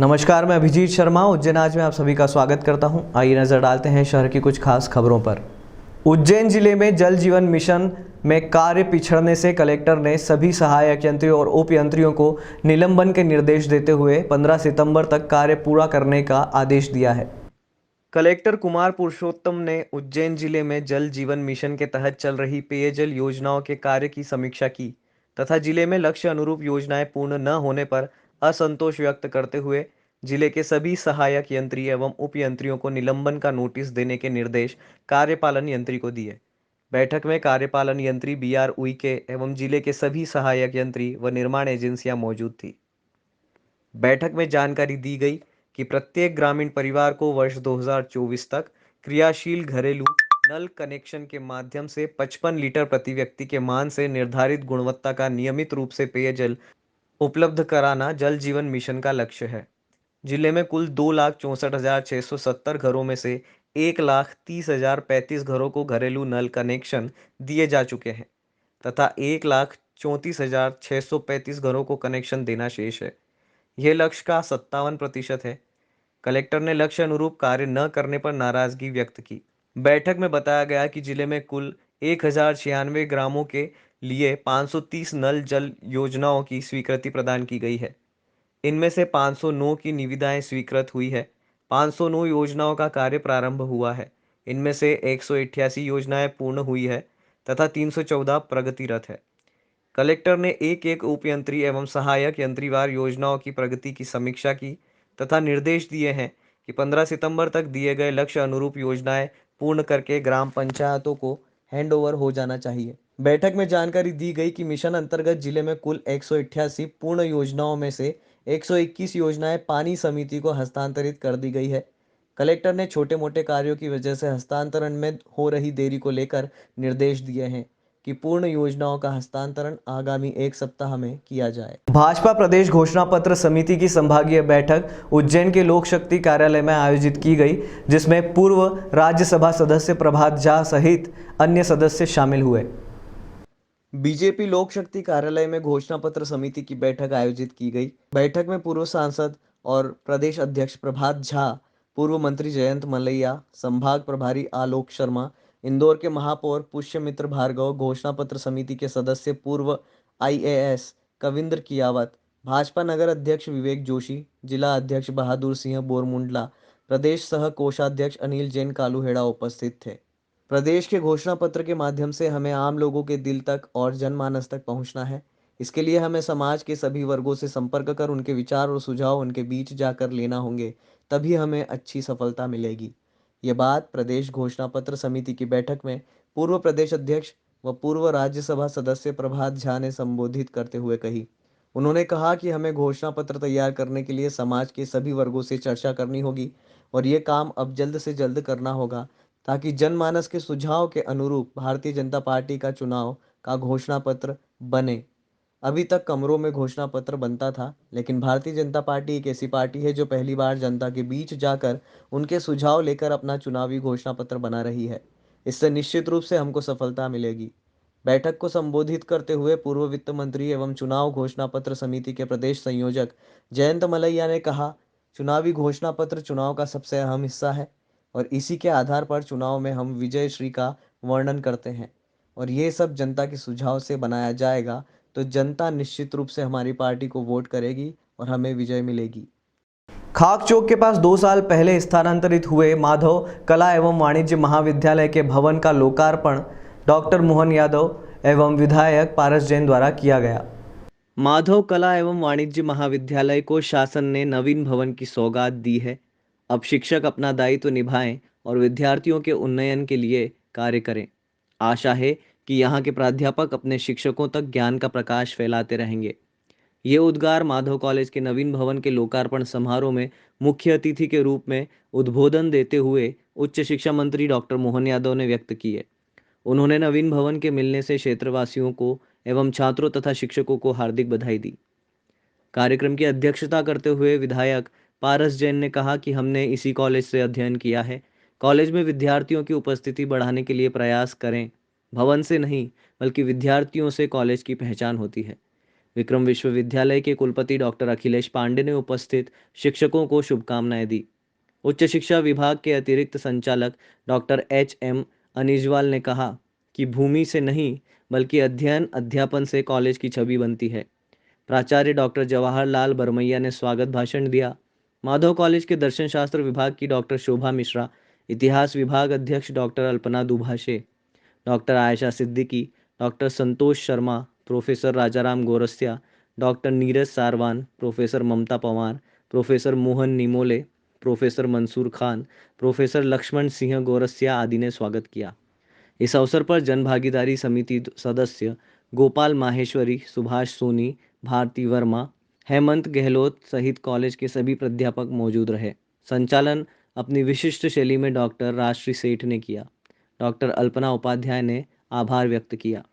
नमस्कार, मैं अभिजीत शर्मा उज्जैन आज में आप सभी का स्वागत करता हूं। आइए नजर डालते हैं शहर की कुछ खास खबरों पर। उज्जैन जिले में जल जीवन मिशन में कार्य पिछड़ने से कलेक्टर ने सभी सहायक यंत्रियों और उप यंत्रियों को निलंबन के निर्देश देते हुए 15 सितंबर तक कार्य पूरा करने का आदेश दिया है। कलेक्टर कुमार पुरुषोत्तम ने उज्जैन जिले में जल जीवन मिशन के तहत चल रही पेयजल योजनाओं के कार्य की समीक्षा की तथा जिले में लक्ष्य अनुरूप योजनाएं पूर्ण न होने पर असंतोष व्यक्त करते हुए जिले के सभी सहायक यंत्री एवं उप यंत्रियों को निलंबन का नोटिस देने के निर्देश कार्यपालन यंत्री को दिए। बैठक में कार्यपालन यंत्री BR उइके एवं जिले के सभी सहायक यंत्री व निर्माण एजेंसियां मौजूद थी। बैठक में जानकारी दी गई कि प्रत्येक ग्रामीण परिवार को वर्ष 2024 तक क्रियाशील घरेलू नल कनेक्शन के माध्यम से 55 लीटर प्रति व्यक्ति के मान से निर्धारित गुणवत्ता का नियमित रूप से पेयजल उपलब्ध कराना जल जीवन मिशन का लक्ष्य है। जिले में कुल 2,64,670 घरों में से 1,30,035 घरों को घरेलू नल कनेक्शन दिए जा चुके हैं तथा 1,34,635 घरों को कनेक्शन देना शेष है। यह लक्ष्य का 57% है। कलेक्टर ने लक्ष्य अनुरूप कार्य न करने पर नाराजगी व्यक्त की। बैठक में बताया गया कि जिले में कुल 1,096 ग्रामों के लिए 530 नल जल योजनाओं की स्वीकृति प्रदान की गई है। इनमें से 509 की निविदाएं स्वीकृत हुई है। 509 योजनाओं का कार्य प्रारंभ हुआ है। इनमें से 188 योजनाएं पूर्ण हुई है तथा 314 प्रगतिरत है। कलेक्टर ने एक उप यंत्री एवं सहायक यंत्रीवार योजनाओं की प्रगति की समीक्षा की तथा निर्देश दिए हैं कि 15 सितंबर तक दिए गए लक्ष्य अनुरूप योजनाएं पूर्ण करके ग्राम पंचायतों को हैंडओवर हो जाना चाहिए। बैठक में जानकारी दी गई कि मिशन अंतर्गत जिले में कुल 188 पूर्ण योजनाओं में से 121 योजनाएं पानी समिति को हस्तांतरित कर दी गई है। कलेक्टर ने छोटे मोटे कार्यों की वजह से हस्तांतरण में हो रही देरी को लेकर निर्देश दिए हैं कि पूर्ण योजनाओं का हस्तांतरण आगामी 1 सप्ताह में किया जाए। भाजपा प्रदेश घोषणा पत्र समिति की संभागीय बैठक उज्जैन के लोक शक्ति कार्यालय में आयोजित की गई, जिसमें पूर्व राज्यसभा सदस्य प्रभात झा सहित अन्य सदस्य शामिल हुए। बीजेपी लोक शक्ति कार्यालय में घोषणा पत्र समिति की बैठक आयोजित की गई। बैठक में पूर्व सांसद और प्रदेश अध्यक्ष प्रभात झा, पूर्व मंत्री जयंत मलैया, संभाग प्रभारी आलोक शर्मा, इंदौर के महापौर पुष्यमित्र भार्गव, घोषणा पत्र समिति के सदस्य पूर्व IAS कविंद्र कियावत, भाजपा नगर अध्यक्ष विवेक जोशी, जिला अध्यक्ष बहादुर सिंह बोरमुंडला, प्रदेश सह कोषाध्यक्ष अनिल जैन कालूहेड़ा उपस्थित थे। प्रदेश के घोषणा पत्र के माध्यम से हमें आम लोगों के दिल तक और जनमानस तक पहुंचना है। इसके लिए हमें समाज के सभी वर्गों से संपर्क कर उनके विचार और सुझाव उनके बीच जाकर लेना होंगे, तभी हमें अच्छी सफलता मिलेगी। ये बात प्रदेश घोषणा पत्र समिति की बैठक में पूर्व प्रदेश अध्यक्ष व पूर्व राज्यसभा सदस्य प्रभात झा ने संबोधित करते हुए कही। उन्होंने कहा कि हमें घोषणा पत्र तैयार करने के लिए समाज के सभी वर्गों से चर्चा करनी होगी और ये काम अब जल्द से जल्द करना होगा ताकि जनमानस के सुझाव के अनुरूप भारतीय जनता पार्टी का चुनाव का घोषणा पत्र बने। अभी तक कमरों में घोषणा पत्र बनता था, लेकिन भारतीय जनता पार्टी एक ऐसी पार्टी है जो पहली बार जनता के बीच जाकर उनके सुझाव लेकर अपना चुनावी घोषणा पत्र बना रही है। इससे निश्चित रूप से हमको सफलता मिलेगी। बैठक को संबोधित करते हुए पूर्व वित्त मंत्री एवं चुनाव घोषणा पत्र समिति के प्रदेश संयोजक जयंत मलैया ने कहा, चुनावी घोषणा पत्र चुनाव का सबसे अहम हिस्सा है और इसी के आधार पर चुनाव में हम विजय श्री का वर्णन करते हैं और ये सब जनता के सुझाव से बनाया जाएगा, तो जनता निश्चित रूप से हमारी पार्टी को वोट करेगी और हमें विजय मिलेगी। खाक चौक के पास 2 साल पहले स्थानांतरित हुए माधव कला एवं वाणिज्य महाविद्यालय के भवन का लोकार्पण डॉक्टर मोहन यादव एवं विधायक पारस जैन द्वारा किया गया। माधव कला एवं वाणिज्य महाविद्यालय को शासन ने नवीन भवन की सौगात दी है। अब शिक्षक अपना दायित्व निभाएं और विद्यार्थियों के उन्नयन के लिए कार्य करें। आशा है कि यहाँ के प्राध्यापक अपने शिक्षकों तक ज्ञान का प्रकाश फैलाते रहेंगे। ये उद्गार माधव कॉलेज के नवीन भवन के लोकार्पण समारोह में मुख्य अतिथि के रूप में उद्बोधन देते हुए उच्च शिक्षा मंत्री डॉक्टर मोहन यादव ने व्यक्त किए। उन्होंने नवीन भवन के मिलने से क्षेत्रवासियों को एवं छात्रों तथा शिक्षकों को हार्दिक बधाई दी। कार्यक्रम की अध्यक्षता करते हुए विधायक पारस जैन ने कहा कि हमने इसी कॉलेज से अध्ययन किया है। कॉलेज में विद्यार्थियों की उपस्थिति बढ़ाने के लिए प्रयास करें। भवन से नहीं बल्कि विद्यार्थियों से कॉलेज की पहचान होती है। विक्रम विश्वविद्यालय के कुलपति डॉक्टर अखिलेश पांडे ने उपस्थित शिक्षकों को शुभकामनाएं दी। उच्च शिक्षा विभाग के अतिरिक्त संचालक डॉक्टर एच.एम. अनिजवाल ने कहा कि भूमि से नहीं बल्कि अध्ययन अध्यापन से कॉलेज की छवि बनती है। प्राचार्य डॉक्टर जवाहरलाल बरमैया ने स्वागत भाषण दिया। माधव कॉलेज के दर्शन शास्त्र विभाग की डॉक्टर शोभा मिश्रा, इतिहास विभाग अध्यक्ष doctor Alpana Dubhashe, doctor Ayesha Siddiqui, doctor Santosh Sharma, professor Rajaram Gorsia, doctor Neeraj Sarwan, professor Mamta Pawar, professor Mohan Nimole, professor Mansoor Khan, professor Laxman Singh Gorsia आदि ने स्वागत किया। इस अवसर पर जन भागीदारी समिति सदस्य गोपाल माहेश्वरी, सुभाष सोनी, भारती वर्मा, हेमंत गहलोत सहित कॉलेज के सभी प्राध्यापक मौजूद रहे। संचालन अपनी विशिष्ट शैली में डॉक्टर राजश्री सेठ ने किया। डॉक्टर अल्पना उपाध्याय ने आभार व्यक्त किया।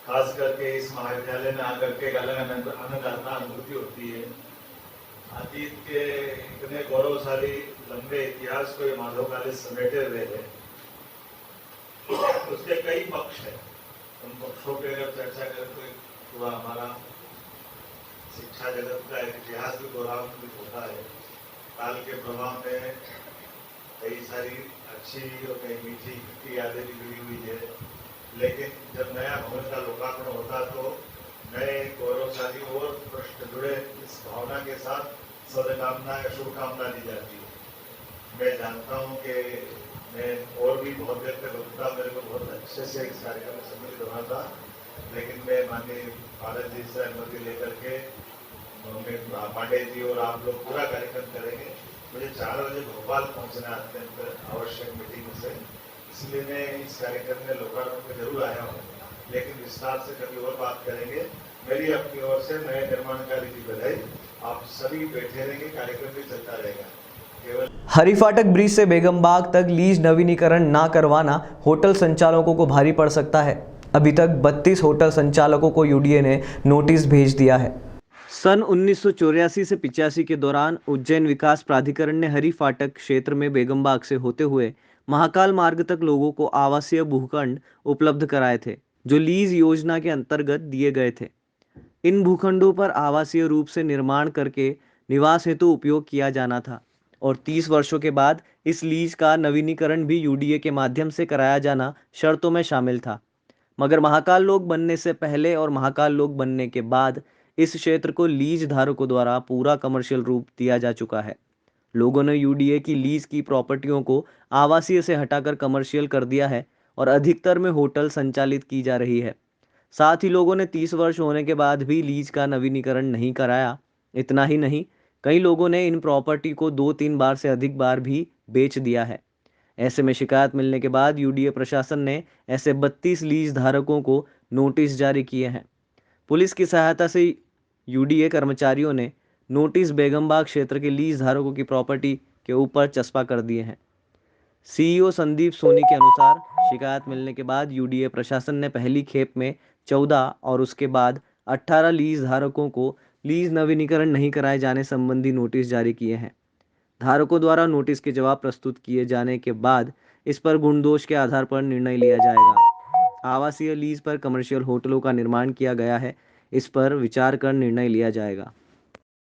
खास करके इस महाविद्यालय में आकर के एक अलग अनन्यता अनुभूति होती है। अतीत के इतने गौरवशाली लंबे इतिहास को ये माधव कॉलेज समेटे हुए है। उसके कई पक्ष है, उन पक्षों पे अगर चर्चा करें तो पूरा हमारा शिक्षा जगत का एक इतिहास भी गौरवान्वित होता है। काल के प्रभाव में कई सारी अच्छी और कई मीठी यादें भी जुड़ी हुई है, लेकिन जब नया भवन का लोकार्पण होता तो नए गौरवशाली और प्रश्न जुड़े इस भावना के साथ सदकामना या शुभकामना दी जाती है। मैं जानता हूँ कि मैं और भी बहुत देर तक रुकता, मेरे को बहुत अच्छे से इस कार्यक्रम में सम्मिलित होना था, लेकिन मैं माननीय भारत जी से अनुमति लेकर के पांडे जी और आप लोग पूरा कार्यक्रम करेंगे। मुझे 4 बजे भोपाल पहुंचना अत्यंत आवश्यक मीटिंग से, इसलिए मैं इस कार्यक्रम में लोकार्पण में जरूर आया हूँ, लेकिन विस्तार से कभी और बात करेंगे। मेरी अपनी ओर से नए निर्माण कार्य की बधाई। आप सभी बैठे रहेंगे, कार्यक्रम भी चलता रहेगा। केवल हरिफाटक ब्रिज से बेगमबाग तक लीज नवीनीकरण ना करवाना होटल संचालकों को भारी पड़ सकता है। अभी तक 32 होटल संचालकों को यूडीए ने नोटिस भेज दिया है। सन 1984 से 85 के दौरान उज्जैन विकास प्राधिकरण ने हरिफाटक क्षेत्र में बेगमबाग से होते हुए महाकाल मार्ग तक लोगों को आवासीय भूखंड उपलब्ध कराए थे, जो लीज योजना के अंतर्गत दिए गए थे। इन भूखंडों पर आवासीय रूप से निर्माण करके निवास हेतु उपयोग किया जाना था और 30 वर्षों के बाद इस लीज का नवीनीकरण भी यूडीए के माध्यम से कराया जाना शर्तों में शामिल था। मगर महाकाल लोक बनने से पहले और महाकाल लोक बनने के बाद इस क्षेत्र को लीज धारकों द्वारा पूरा कमर्शियल रूप दिया जा चुका है। लोगों ने यूडीए की लीज की प्रॉपर्टियों को आवासीय से हटाकर कमर्शियल कर दिया है और अधिकतर में होटल संचालित की जा रही है। साथ ही लोगों ने 30 वर्ष होने के बाद भी लीज का नवीनीकरण नहीं कराया। इतना ही नहीं, कई लोगों ने इन प्रॉपर्टी को 2-3 बार से अधिक बार भी बेच दिया है। ऐसे में शिकायत मिलने के बाद यूडीए प्रशासन ने ऐसे 32 लीज धारकों को नोटिस जारी किए हैं। पुलिस की सहायता से यूडीए कर्मचारियों ने नोटिस बेगमबाग क्षेत्र के लीज धारकों की प्रॉपर्टी के ऊपर चस्पा कर दिए हैं। सीईओ संदीप सोनी के अनुसार शिकायत मिलने के बाद यूडीए प्रशासन ने पहली खेप में 14 और उसके बाद 18 लीज धारकों को लीज नवीनीकरण नहीं कराए जाने संबंधी नोटिस जारी किए हैं। धारकों द्वारा नोटिस के जवाब प्रस्तुत किए जाने के बाद इस पर गुणदोष के आधार पर निर्णय लिया जाएगा। आवासीय लीज पर कमर्शियल होटलों का निर्माण किया गया है, इस पर विचार कर निर्णय लिया जाएगा।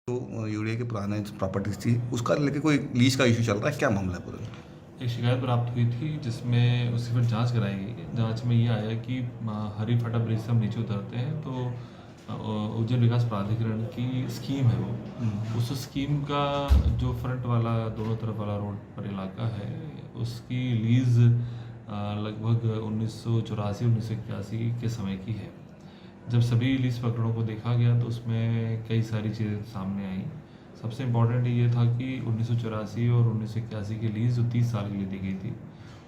तो यूडीए के पुराने प्रॉपर्टीज थी, उसका लेके कोई लीज का इशू चल रहा है, क्या मामला है पूरा? एक शिकायत प्राप्त हुई थी जिसमें उसकी फिर जांच कराई गई। जांच में ये आया कि हरिफाटा ब्रिज से हम नीचे उतरते हैं तो उज्जैन विकास प्राधिकरण की स्कीम है वो, उस स्कीम का जो फ्रंट वाला दोनों तरफ वाला रोड पर इलाका है उसकी लीज़ लगभग 1984-1981 के समय की है। जब सभी लीज प्रकरणों को देखा गया तो उसमें कई सारी चीज़ें सामने आई। सबसे इम्पॉर्टेंट ये था कि 1984 और 1981 की लीज़ जो 30 साल के लिए दी गई थी,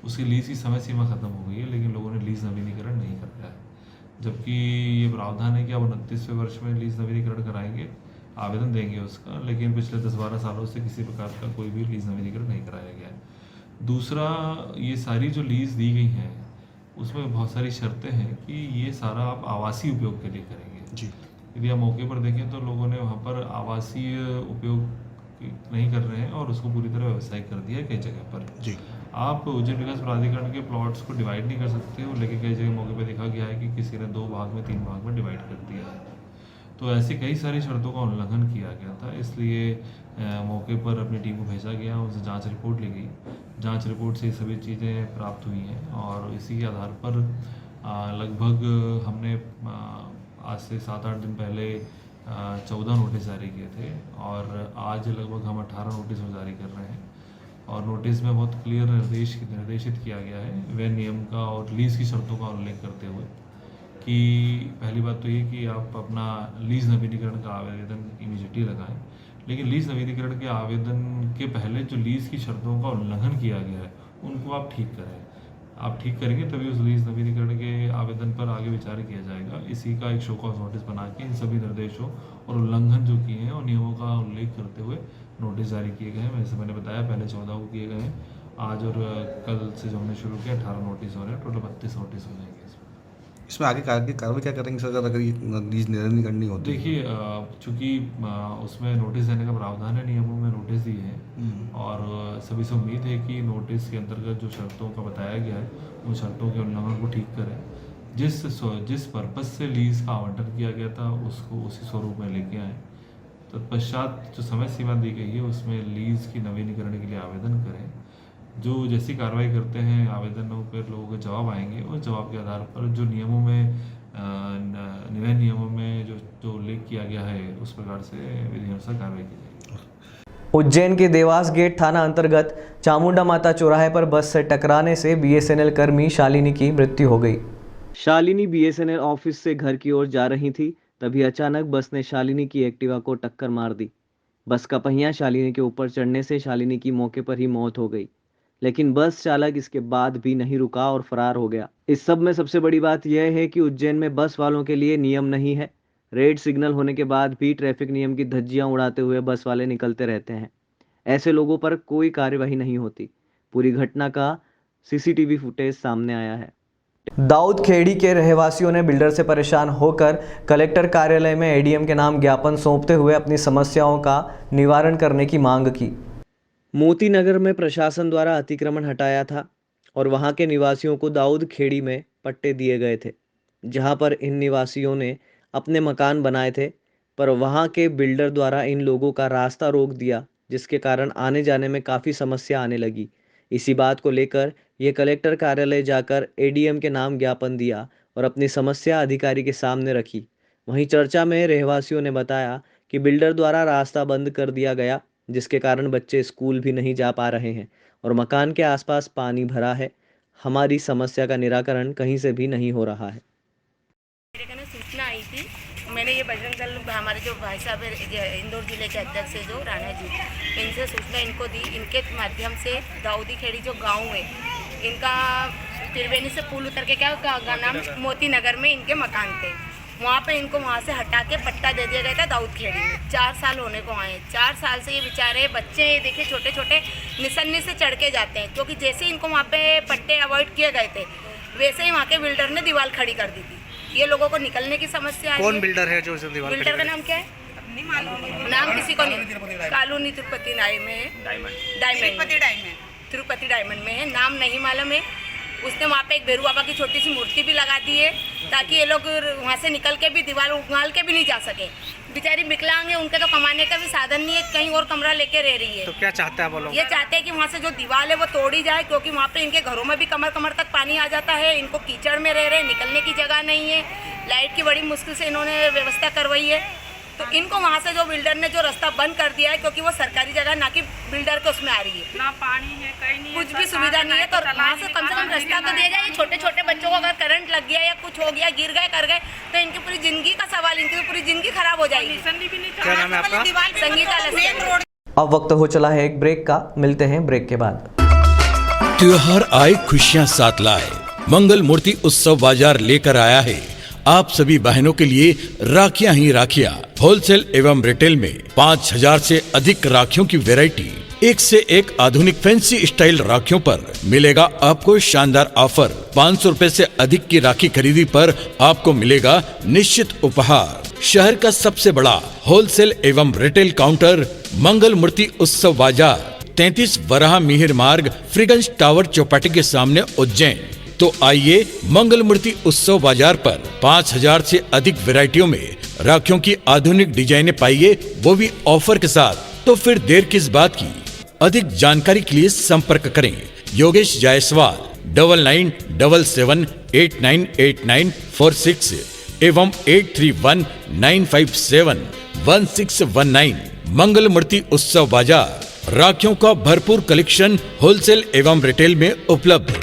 उसकी लीज़ की समय सीमा ख़त्म हो गई है, लेकिन लोगों ने लीज़ नवीनीकरण नहीं कराया है। जबकि ये प्रावधान है कि अब 29वें वर्ष में लीज़ नवीनीकरण कराएंगे, आवेदन देंगे उसका, लेकिन पिछले 10-12 सालों से किसी प्रकार का कोई भी लीज़ नवीनीकरण नहीं कराया गया है। दूसरा, ये सारी जो लीज़ दी गई हैं उसमें बहुत सारी शर्तें हैं कि ये सारा आप आवासीय उपयोग के लिए करेंगे जी। यदि आप मौके पर देखें तो लोगों ने वहाँ पर आवासीय उपयोग नहीं कर रहे हैं और उसको पूरी तरह व्यवसाय कर दिया है कई जगह पर। जी। आप उज्जैन विकास प्राधिकरण के प्लॉट्स को डिवाइड नहीं कर सकते हो, लेकिन कई जगह मौके पर देखा गया है कि किसी ने 2 भाग में 3 भाग में डिवाइड कर दिया है। तो ऐसी कई सारी शर्तों का उल्लंघन किया गया था, इसलिए मौके पर अपनी टीम को भेजा गया, उनसे जांच रिपोर्ट ली गई। जांच रिपोर्ट से सभी चीज़ें प्राप्त हुई हैं और इसी के आधार पर लगभग हमने आज से 7-8 दिन पहले 14 नोटिस जारी किए थे और आज लगभग हम 18 नोटिस जारी कर रहे हैं। और नोटिस में बहुत क्लियर निर्देशित किया गया है वह नियम का और लीज़ की शर्तों का उल्लेख करते हुए कि पहली बात तो ये कि आप अपना लीज़ नवीनीकरण का आवेदन इमीडिएटली लगाएं, लेकिन लीज़ नवीनीकरण के आवेदन के पहले जो लीज़ की शर्तों का उल्लंघन किया गया है उनको आप ठीक करें। आप ठीक करेंगे तभी उस लीज़ नवीनीकरण के आवेदन पर आगे विचार किया जाएगा। इसी का एक शो कॉज नोटिस बना के इन सभी निर्देशों और उल्लंघन जो किए हैं और नियमों का उल्लेख करते हुए नोटिस जारी किए गए हैं। जैसे मैंने बताया पहले 14 को किए गए हैं, आज और कल से जो हमने शुरू किया 18 नोटिस हो रहे हैं, टोटल 32 नोटिस हो जाएंगे। इसमें आगे कार्रवाई क्या करेंगे सर अगर ये लीज निरंतर करनी होती है? देखिए चूँकि उसमें नोटिस देने का प्रावधान है, नियमों में नोटिस दिए हैं और सभी से उम्मीद है कि नोटिस के अंतर्गत जो शर्तों का बताया गया है उन शर्तों के उल्लंघन को ठीक करें। जिस पर्पज़ से लीज़ का आवंटन किया गया था उसको उसी स्वरूप में लेके आएँ। तत्पश्चात जो समय सीमा दी गई है उसमें लीज़ की नवीनीकरण के लिए आवेदन करें। जो जैसी कार्रवाई करते हैं आवेदनों पर लोगों के जवाब आएंगे, उस जवाब के आधार पर जो नियमों में नए नियमों में जो उल्लेख किया गया है उस प्रकार से विधि अनुसार कार्रवाई की जाएगी। उज्जैन के देवास गेट थाना अंतर्गत चामुंडा माता चौराहे पर बस से टकराने से बीएसएनएल कर्मी शालिनी की मृत्यु हो गई। शालिनी बीएसएनएल ऑफिस से घर की ओर जा रही थी, तभी अचानक बस ने शालिनी की एक्टिवा को टक्कर मार दी। बस का पहिया शालिनी के ऊपर चढ़ने से शालिनी की मौके पर ही मौत हो गई, लेकिन बस चालक इसके बाद भी नहीं रुका और फरार हो गया। इस सब में सबसे बड़ी बात यह है कि उज्जैन में बस वालों के लिए नियम नहीं है। रेड सिग्नल होने के बाद भी ट्रैफिक नियम की धज्जियां उड़ाते हुए बस वाले निकलते रहते हैं। ऐसे लोगों पर कोई कार्यवाही नहीं होती। पूरी घटना का सीसीटीवी फुटेज सामने आया है। दाऊद खेड़ी के रहवासियों ने बिल्डर से परेशान होकर कलेक्टर कार्यालय में एडीएम के नाम ज्ञापन सौंपते हुए अपनी समस्याओं का निवारण करने की मांग की। मोती नगर में प्रशासन द्वारा अतिक्रमण हटाया था और वहां के निवासियों को दाऊद खेड़ी में पट्टे दिए गए थे, जहां पर इन निवासियों ने अपने मकान बनाए थे, पर वहां के बिल्डर द्वारा इन लोगों का रास्ता रोक दिया, जिसके कारण आने जाने में काफ़ी समस्या आने लगी। इसी बात को लेकर ये कलेक्टर कार्यालय जाकर एडीएम के नाम ज्ञापन दिया और अपनी समस्या अधिकारी के सामने रखी। वहीं चर्चा में रहवासियों ने बताया कि बिल्डर द्वारा रास्ता बंद कर दिया गया, जिसके कारण बच्चे स्कूल भी नहीं जा पा रहे हैं और मकान के आसपास पानी भरा है। हमारी समस्या का निराकरण कहीं से भी नहीं हो रहा है। मेरे को सूचना आई थी, मैंने ये बजरंग दल हमारे जो भाई साहब इंदौर जिले के अध्यक्ष है जो राणा जी, इनसे सूचना इनको दी। इनके माध्यम से दाऊदी खेड़ी जो गांव है इनका त्रिवेणी से पुल उतर के क्या नाम मोती नगर में इनके मकान थे, वहाँ पे इनको वहाँ से हटा के पट्टा दे दिया गया था दाऊद खेड़ी में। 4 साल होने को आए। 4 साल से ये बेचारे बच्चे देखिए छोटे छोटे निसन्नी से चढ़ के जाते हैं, क्योंकि जैसे इनको वहाँ पे पट्टे अवॉइड किए गए थे वैसे ही वहाँ के बिल्डर ने दीवार खड़ी कर दी थी। ये लोगों को निकलने की समस्या है। कौन बिल्डर है जो दीवार बिल्डर का नाम क्या है? नाम किसी को नहीं, कॉलोनी तिरुपति तिरुपति डायमंड में है, नाम नहीं मालूम है। उसने वहाँ पे एक भैरू बाबा की छोटी सी मूर्ति भी लगा दी है, ताकि ये लोग वहाँ से निकल के भी दीवार उगाल के भी नहीं जा सके। बेचारी विकलांग है, उनके तो कमाने का भी साधन नहीं है, कहीं और कमरा लेके रह रही है। तो क्या चाहते हैं वो लोग? ये चाहते हैं कि वहाँ से जो दीवार है वो तोड़ी जाए, क्योंकि वहाँ पे इनके घरों में भी कमर कमर तक पानी आ जाता है। इनको कीचड़ में रह रहे, निकलने की जगह नहीं है। लाइट की बड़ी मुश्किल से इन्होंने व्यवस्था करवाई है। तो इनको वहाँ से जो बिल्डर ने जो रास्ता बंद कर दिया है, क्योंकि वो सरकारी जगह ना कि बिल्डर के उसमें आ रही है, ना पानी है, कहीं नहीं, कुछ भी सुविधा नहीं है। तो वहाँ से कम रास्ता तो दिया जाए। ये छोटे छोटे बच्चों को अगर करंट लग गया या कुछ हो गया, गिर गए कर गए, तो इनकी पूरी जिंदगी का सवाल, इनकी पूरी जिंदगी खराब हो जाएगी। क्या नाम है आपका? संगीता लस्कर। अब वक्त हो चला है एक ब्रेक का, मिलते हैं ब्रेक के बाद। त्योहार आए खुशियां साथ लाए, मंगल मूर्ति उत्सव बाजार लेकर आया है आप सभी बहनों के लिए राखियां ही राखियां। होलसेल एवं रिटेल में 5000 से अधिक राखियों की वैरायटी, एक से एक आधुनिक फैंसी स्टाइल राखियों पर मिलेगा आपको शानदार ऑफर। 500 रुपए से अधिक की राखी खरीदी पर आपको मिलेगा निश्चित उपहार। शहर का सबसे बड़ा होलसेल एवं रिटेल काउंटर मंगल मूर्ति उत्सव बाजार 33 वराह मिहिर मार्ग फ्रीगंज टावर चौपाटी के सामने उज्जैन। तो आइए मंगल मूर्ति उत्सव बाजार पर 5000 से अधिक वैरायटियों में राखियों की आधुनिक डिजाइनें पाइए, वो भी ऑफर के साथ। तो फिर देर किस बात की, अधिक जानकारी के लिए संपर्क करें योगेश जायसवाल 9977898946 एवं 8319571619। मंगल मूर्ति उत्सव बाजार, राखियों का भरपूर कलेक्शन होलसेल एवं रिटेल में उपलब्ध।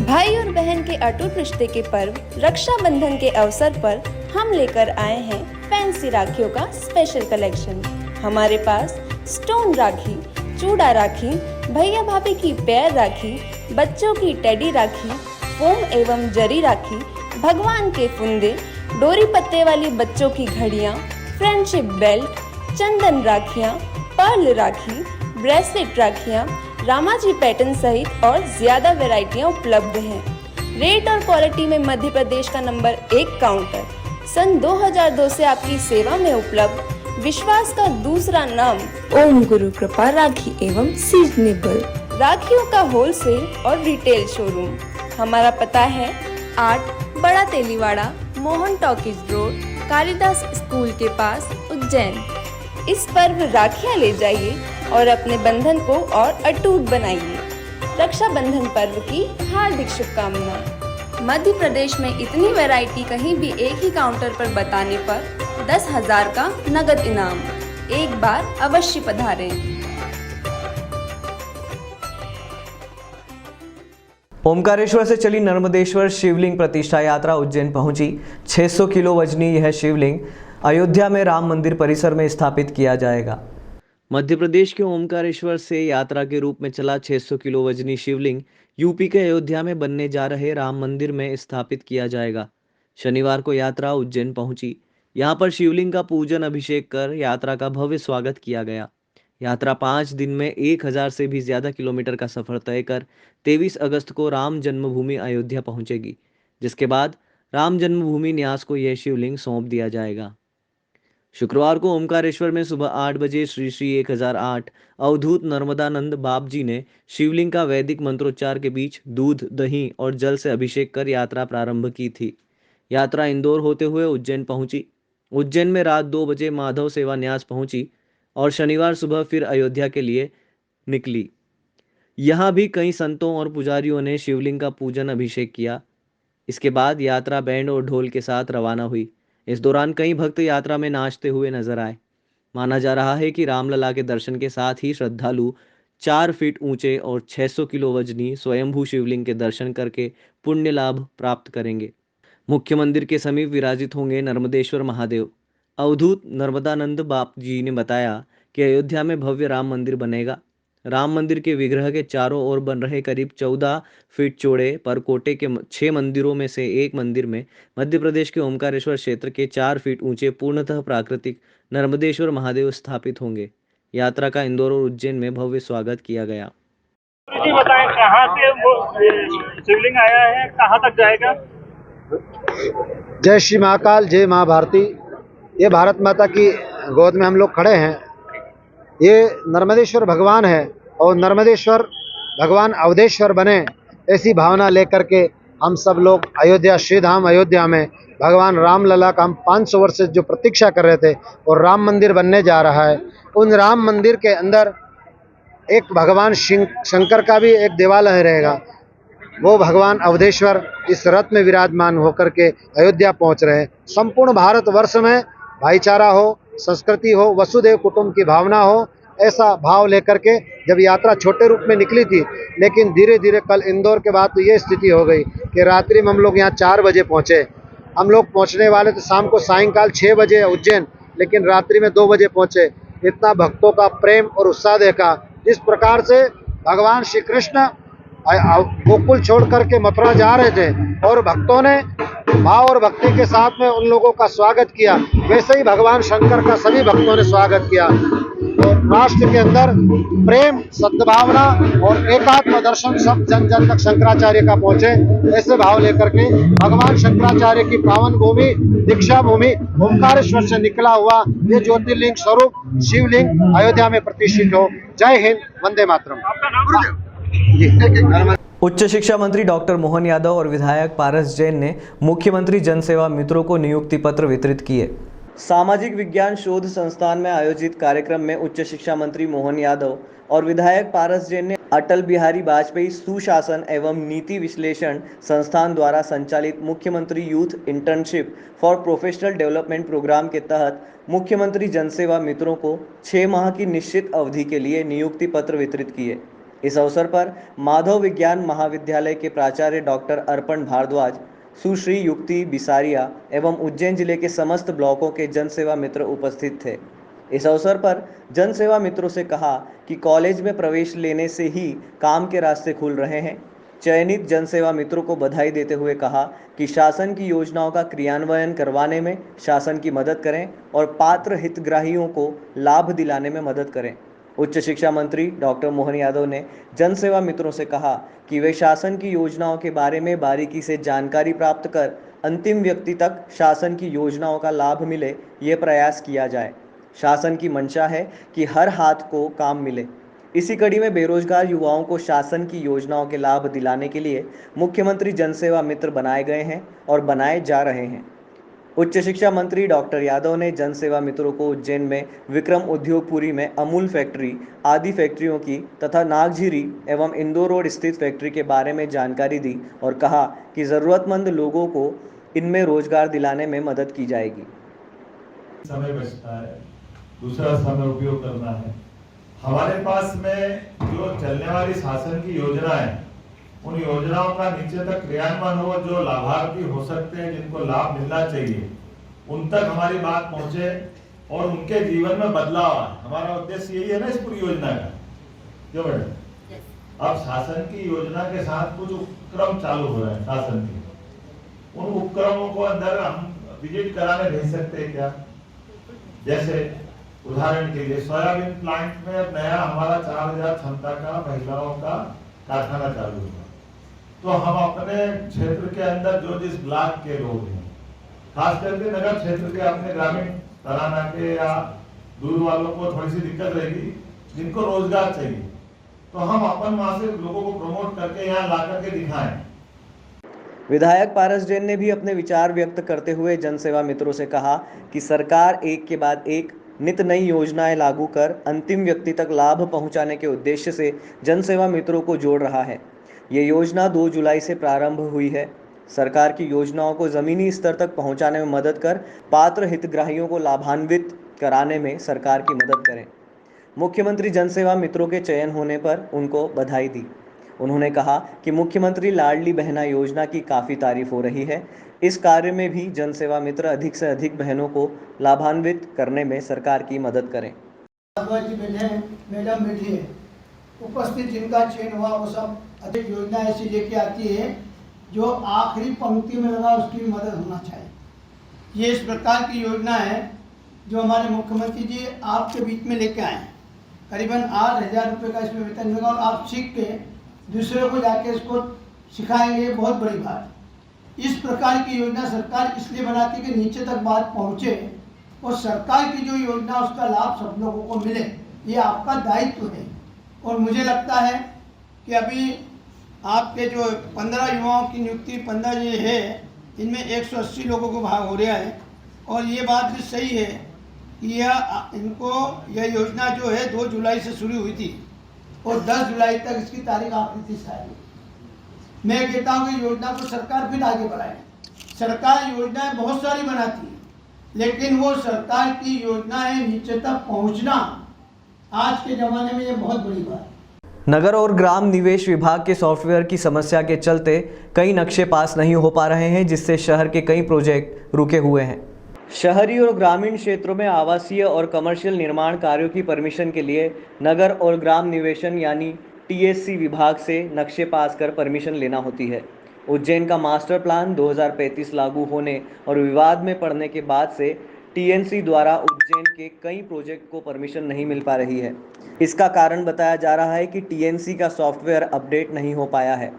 भाई और बहन के अटूट रिश्ते के पर्व रक्षाबंधन के अवसर पर हम लेकर आए हैं फैंसी राखियों का स्पेशल कलेक्शन। हमारे पास स्टोन राखी, चूड़ा राखी, भैया भाभी की पैर राखी, बच्चों की टेडी राखी, फोम एवं जरी राखी, भगवान के फुंदे, डोरी पत्ते वाली बच्चों की घड़ियाँ, फ्रेंडशिप बेल्ट, चंदन राखियाँ, पर्ल राखी, ब्रेसलेट राखियाँ, रामाजी पैटर्न सहित और ज्यादा वैरायटियाँ उपलब्ध हैं। रेट और क्वालिटी में मध्य प्रदेश का नंबर 1 काउंटर। सन 2002 से आपकी सेवा में उपलब्ध विश्वास का दूसरा नाम ओम गुरु कृपा राखी एवं सीजनेबल राखियों का होलसेल और रिटेल शोरूम। हमारा पता है 8 बड़ा Teliwada, Mohan talkies road, Kalidas school के पास, उज्जैन। इस पर्व राखियां ले जाइए और अपने बंधन को और अटूट बनाइए। रक्षाबंधन पर्व की हार्दिक शुभकामनाएं। मध्य प्रदेश में इतनी वैरायटी कहीं भी एक ही काउंटर पर बताने पर 10,000 का नगद इनाम। एक बार अवश्य पधारें। ओमकारेश्वर से चली नर्मदेश्वर शिवलिंग प्रतिष्ठा यात्रा उज्जैन पहुंची। 600 किलो वजनी यह शिवलिंग अयोध्या में राम मंदिर परिसर में स्थापित किया जाएगा। मध्य प्रदेश के ओमकारेश्वर से यात्रा के रूप में चला 600 किलो वजनी शिवलिंग यूपी के अयोध्या में बनने जा रहे राम मंदिर में स्थापित किया जाएगा। शनिवार को यात्रा उज्जैन पहुंची। यहां पर शिवलिंग का पूजन अभिषेक कर यात्रा का भव्य स्वागत किया गया। यात्रा 5 दिन में 1000 से भी ज्यादा किलोमीटर का सफर तय कर 23 अगस्त को राम जन्मभूमि अयोध्या पहुंचेगी, जिसके बाद राम जन्मभूमि न्यास को यह शिवलिंग सौंप दिया जाएगा। शुक्रवार को ओमकारेश्वर में सुबह 8 बजे श्री श्री 1008 अवधूत नर्मदानंद बाप जी ने शिवलिंग का वैदिक मंत्रोच्चार के बीच दूध, दही और जल से अभिषेक कर यात्रा प्रारंभ की थी। यात्रा इंदौर होते हुए उज्जैन पहुंची। उज्जैन में रात 2 बजे माधव सेवा न्यास पहुंची और शनिवार सुबह फिर अयोध्या के लिए निकली। यहाँ भी कई संतों और पुजारियों ने शिवलिंग का पूजन अभिषेक किया। इसके बाद यात्रा बैंड और ढोल के साथ रवाना हुई। इस दौरान कई भक्त यात्रा में नाचते हुए नजर आए। माना जा रहा है कि रामलला के दर्शन के साथ ही श्रद्धालु 4 फीट ऊंचे और 600 किलो वजनी स्वयंभू शिवलिंग के दर्शन करके पुण्य लाभ प्राप्त करेंगे। मुख्य मंदिर के समीप विराजित होंगे नर्मदेश्वर महादेव। अवधूत नर्मदानंद बाप जी ने बताया कि अयोध्या में भव्य राम मंदिर बनेगा। राम मंदिर के विग्रह के चारों ओर बन रहे करीब 14 फीट चौड़े परकोटे के 6 मंदिरों में से एक मंदिर में मध्य प्रदेश के ओमकारेश्वर क्षेत्र के 4 फीट ऊंचे पूर्णतः प्राकृतिक नर्मदेश्वर महादेव स्थापित होंगे। यात्रा का इंदौर और उज्जैन में भव्य स्वागत किया गया। जी बताएं, कहाँ से वो शिवलिंग आया है, कहाँ तक जाएगा? जय श्री महाकाल, जय माँ भारती। ये भारत माता की गोद में हम लोग खड़े हैं। ये नर्मदेश्वर भगवान है और नर्मदेश्वर भगवान अवधेश्वर बने, ऐसी भावना लेकर के हम सब लोग अयोध्या, श्री धाम अयोध्या में भगवान रामलला का हम 500 वर्ष से जो प्रतीक्षा कर रहे थे और राम मंदिर बनने जा रहा है। उन राम मंदिर के अंदर एक भगवान शंकर का भी एक देवालय रहेगा। वो भगवान अवधेश्वर इस रथ में विराजमान होकर के अयोध्या पहुंच रहे हैं। संपूर्ण भारतवर्ष में भाईचारा हो, संस्कृति हो, वसुदेव कुटुंब की भावना हो, ऐसा भाव लेकर के जब यात्रा छोटे रूप में निकली थी, लेकिन धीरे धीरे कल इंदौर के बाद तो ये स्थिति हो गई कि रात्रि में हम लोग यहाँ 4 बजे पहुँचे। हम लोग पहुँचने वाले थे शाम को सायंकाल 6 बजे उज्जैन, लेकिन रात्रि में 2 बजे पहुँचे। इतना भक्तों का प्रेम और उत्साह देखा। जिस प्रकार से भगवान श्री कृष्ण गोकुल छोड़ करके मथुरा जा रहे थे और भक्तों ने भाव और भक्ति के साथ में उन लोगों का स्वागत किया, वैसे ही भगवान शंकर का सभी भक्तों ने स्वागत किया। और राष्ट्र के अंदर प्रेम, सद्भावना और एकात्म दर्शन सब जन जन तक शंकराचार्य का पहुंचे, ऐसे भाव लेकर के भगवान शंकराचार्य की पावन भूमि, दीक्षा भूमि ओंकारेश्वर से निकला हुआ ये ज्योतिर्लिंग स्वरूप शिवलिंग अयोध्या में प्रतिष्ठित हो। जय हिंद, वंदे मातरम। उच्च शिक्षा मंत्री डॉक्टर मोहन यादव और विधायक पारस जैन ने मुख्यमंत्री जन सेवा मित्रों को नियुक्ति पत्र वितरित किए। सामाजिक विज्ञान शोध संस्थान में आयोजित कार्यक्रम में उच्च शिक्षा मंत्री मोहन यादव और विधायक पारस जैन ने अटल बिहारी वाजपेयी सुशासन एवं नीति विश्लेषण संस्थान द्वारा संचालित मुख्यमंत्री youth internship for professional development program के तहत मुख्यमंत्री जनसेवा मित्रों को 6 माह की निश्चित अवधि के लिए नियुक्ति पत्र वितरित किए। इस अवसर पर माधव विज्ञान महाविद्यालय के प्राचार्य डॉक्टर अर्पण भारद्वाज, सुश्री युक्ति बिसारिया एवं उज्जैन जिले के समस्त ब्लॉकों के जनसेवा मित्र उपस्थित थे। इस अवसर पर जनसेवा मित्रों से कहा कि कॉलेज में प्रवेश लेने से ही काम के रास्ते खुल रहे हैं। चयनित जनसेवा मित्रों को बधाई देते हुए कहा कि शासन की योजनाओं का क्रियान्वयन करवाने में शासन की मदद करें और पात्र हितग्राहियों को लाभ दिलाने में मदद करें। उच्च शिक्षा मंत्री डॉक्टर मोहन यादव ने जनसेवा मित्रों से कहा कि वे शासन की योजनाओं के बारे में बारीकी से जानकारी प्राप्त कर अंतिम व्यक्ति तक शासन की योजनाओं का लाभ मिले, ये प्रयास किया जाए। शासन की मंशा है कि हर हाथ को काम मिले। इसी कड़ी में बेरोजगार युवाओं को शासन की योजनाओं के लाभ दिलाने के लिए मुख्यमंत्री जनसेवा मित्र बनाए गए हैं और बनाए जा रहे हैं। उच्च शिक्षा मंत्री डॉक्टर यादव ने जनसेवा मित्रों को उज्जैन में विक्रम उद्योगपुरी में अमूल फैक्ट्री आदि फैक्ट्रियों की तथा नागझीरी एवं इंदौर रोड स्थित फैक्ट्री के बारे में जानकारी दी और कहा कि ज़रूरतमंद लोगों को इनमें रोजगार दिलाने में मदद की जाएगी। समय बचता है, दूसरा समय उपयोग करना है। हमारे पास में जो चलने वाली शासन की योजना है, उन योजनाओं का नीचे तक क्रियान्वयन हो, जो लाभार्थी हो सकते हैं, जिनको लाभ मिलना चाहिए, उन तक हमारी बात पहुंचे और उनके जीवन में बदलाव आए। हमारा उद्देश्य यही है ना इस पूरी योजना का। क्यों मैडम? अब शासन की योजना के साथ कुछ उपक्रम चालू हो रहे हैं शासन के। उन उपक्रमों को अंदर हम विजिट कराने भेज सकते हैं क्या? जैसे उदाहरण के लिए सोयाबीन प्लांट में अब नया हमारा 4000 क्षमता का महिलाओं का कारखाना चालू हुआ, तो हम अपने क्षेत्र के अंदर जो जिस ब्लॉक के लोग हैं, खास करके नगर क्षेत्र के, अपने ग्रामीण तराना के या दूर वालों को थोड़ी सी दिक्कत रहेगी, जिनको रोजगार चाहिए, तो हम अपन वहां से लोगों को प्रमोट करके यहाँ ला करके दिखाएं। विधायक पारस जैन ने भी अपने विचार व्यक्त करते हुए जनसेवा मित्रों से कहा कि सरकार एक के बाद एक नित नई योजनाएं लागू कर अंतिम व्यक्ति तक लाभ पहुंचाने के उद्देश्य से जनसेवा मित्रों को जोड़ रहा है। ये योजना 2 जुलाई से प्रारंभ हुई है। सरकार की योजनाओं को ज़मीनी स्तर तक पहुंचाने में मदद कर पात्र हितग्राहियों को लाभान्वित कराने में सरकार की मदद करें। मुख्यमंत्री जनसेवा मित्रों के चयन होने पर उनको बधाई दी। उन्होंने कहा कि मुख्यमंत्री लाडली बहना योजना की काफ़ी तारीफ हो रही है। इस कार्य में भी जनसेवा मित्र अधिक से अधिक बहनों को लाभान्वित करने में सरकार की मदद करें। मैडम बैठी है, उपस्थित जिनका चयन हुआ वो सब अधिक योजना ऐसी लेके आती है जो आखिरी पंक्ति में लगा उसकी मदद होना चाहिए। ये इस प्रकार की योजना है जो हमारे मुख्यमंत्री जी आपके बीच में लेके आए हैं। करीबन 8,000 रुपये का इसमें वेतन मिलेगा और आप सीख के दूसरे को जाके इसको सिखाएंगे, बहुत बड़ी बात। इस प्रकार की योजना सरकार इसलिए बनाती है कि नीचे तक बात पहुँचे और सरकार की जो योजना उसका लाभ सब लोगों को मिले, ये आपका दायित्व है। और मुझे लगता है कि अभी आपके जो 15 युवाओं की नियुक्ति 15 ये है, इनमें 180 लोगों को भाग हो रहा है। और ये बात भी सही है कि यह योजना जो है 2 जुलाई से शुरू हुई थी और 10 जुलाई तक इसकी तारीख आखिरी थी शायद। मैं कहता हूँ कि योजना को सरकार फिर आगे बढ़ाए। सरकार योजनाएं बहुत सारी बनाती है, लेकिन वो सरकार की योजनाएं नीचे तक पहुँचना आज के ज़माने में ये बहुत बड़ी बात है। नगर और ग्राम निवेश विभाग के सॉफ्टवेयर की समस्या के चलते कई नक्शे पास नहीं हो पा रहे हैं, जिससे शहर के कई प्रोजेक्ट रुके हुए हैं। शहरी और ग्रामीण क्षेत्रों में आवासीय और कमर्शियल निर्माण कार्यों की परमिशन के लिए नगर और ग्राम निवेशन यानी टीएससी विभाग से नक्शे पास कर परमिशन लेना होती है। उज्जैन का मास्टर प्लान 2035 लागू होने और विवाद में पड़ने के बाद से टीएनसी द्वारा उज्जैन के कई प्रोजेक्ट को परमिशन नहीं मिल पा रही है। इसका कारण बताया जा रहा है कि टीएनसी का सॉफ्टवेयर अपडेट नहीं हो पाया है।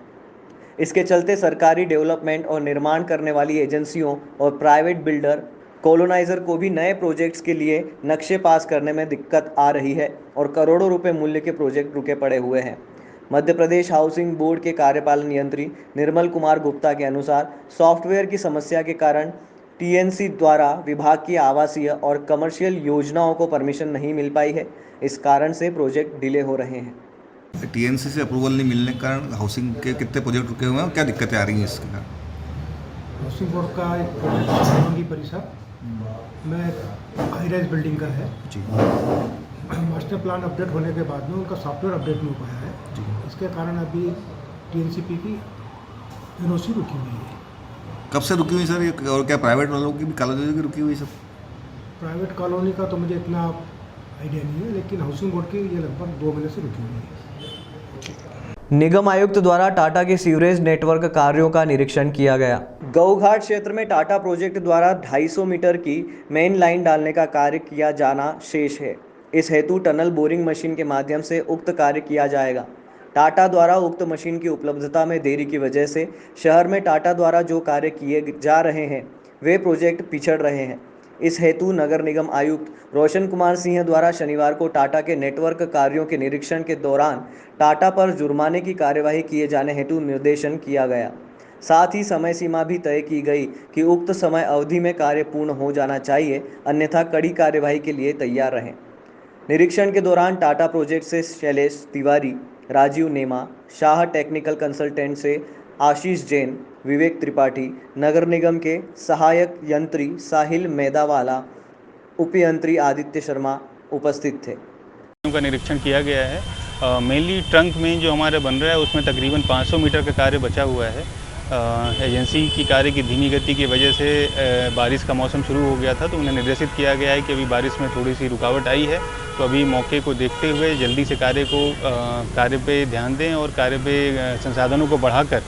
इसके चलते सरकारी डेवलपमेंट और निर्माण करने वाली एजेंसियों और प्राइवेट बिल्डर कॉलोनाइजर को भी नए प्रोजेक्ट्स के लिए नक्शे पास करने में दिक्कत आ रही है और करोड़ों रुपए मूल्य के प्रोजेक्ट रुके पड़े हुए हैं। मध्य प्रदेश हाउसिंग बोर्ड के कार्यपालन यंत्री निर्मल कुमार गुप्ता के अनुसार सॉफ्टवेयर की समस्या के कारण टीएनसी द्वारा विभाग की आवासीय और कमर्शियल योजनाओं को परमिशन नहीं मिल पाई है। इस कारण से प्रोजेक्ट डिले हो रहे हैं। टीएनसी से अप्रूवल नहीं मिलने के कारण हाउसिंग के कितने प्रोजेक्ट रुके हुए हैं और क्या दिक्कतें आ रही हैं इसके कारण? हाउसिंग बोर्ड का एक प्रोजेक्ट परिसर में हाई राइज बिल्डिंग का है जी। मास्टर प्लान अपडेट होने के बाद में उनका सॉफ्टवेयर अपडेट नहीं हो पाया है जी। इसके कारण अभी टीएनसीपी की एनओसी रुकी हुई है। कब से रुकी हुई सर ये, और क्या प्राइवेट वालों की भी कॉलोनी की रुकी हुई सब? प्राइवेट कॉलोनी का तो मुझे इतना आइडिया नहीं है, लेकिन हाउसिंग बोर्ड की ये लगभग 2 महीने से रुकी हुई है। निगम आयुक्त द्वारा टाटा के सीवरेज नेटवर्क कार्यों का निरीक्षण किया गया। गौघाट क्षेत्र में टाटा प्रोजेक्ट द्वारा 250 मीटर की मेन लाइन डालने का कार्य किया जाना शेष है। इस हेतु टनल बोरिंग मशीन के माध्यम से उक्त कार्य किया जाएगा। टाटा द्वारा उक्त मशीन की उपलब्धता में देरी की वजह से शहर में टाटा द्वारा जो कार्य किए जा रहे हैं वे प्रोजेक्ट पिछड़ रहे हैं। इस हेतु नगर निगम आयुक्त रोशन कुमार सिंह द्वारा शनिवार को टाटा के नेटवर्क कार्यों के निरीक्षण के दौरान टाटा पर जुर्माने की कार्यवाही किए जाने हेतु निर्देशन किया गया। साथ ही समय सीमा भी तय की गई कि उक्त समय अवधि में कार्य पूर्ण हो जाना चाहिए, अन्यथा कड़ी कार्यवाही के लिए तैयार रहें। निरीक्षण के दौरान टाटा प्रोजेक्ट से शैलेश तिवारी, राजीव नेमा, शाह टेक्निकल कंसल्टेंट से आशीष जैन, विवेक त्रिपाठी, नगर निगम के सहायक यंत्री साहिल मैदावाला, उपयंत्री आदित्य शर्मा उपस्थित थे। का निरीक्षण किया गया है। मेनली ट्रंक में जो हमारा बन रहा है उसमें तकरीबन 500 मीटर का कार्य बचा हुआ है। एजेंसी की कार्य की धीमी गति की वजह से बारिश का मौसम शुरू हो गया था, तो उन्हें निर्देशित किया गया है कि अभी बारिश में थोड़ी सी रुकावट आई है, तो अभी मौके को देखते हुए जल्दी से कार्य पे ध्यान दें और कार्य पे संसाधनों को बढ़ाकर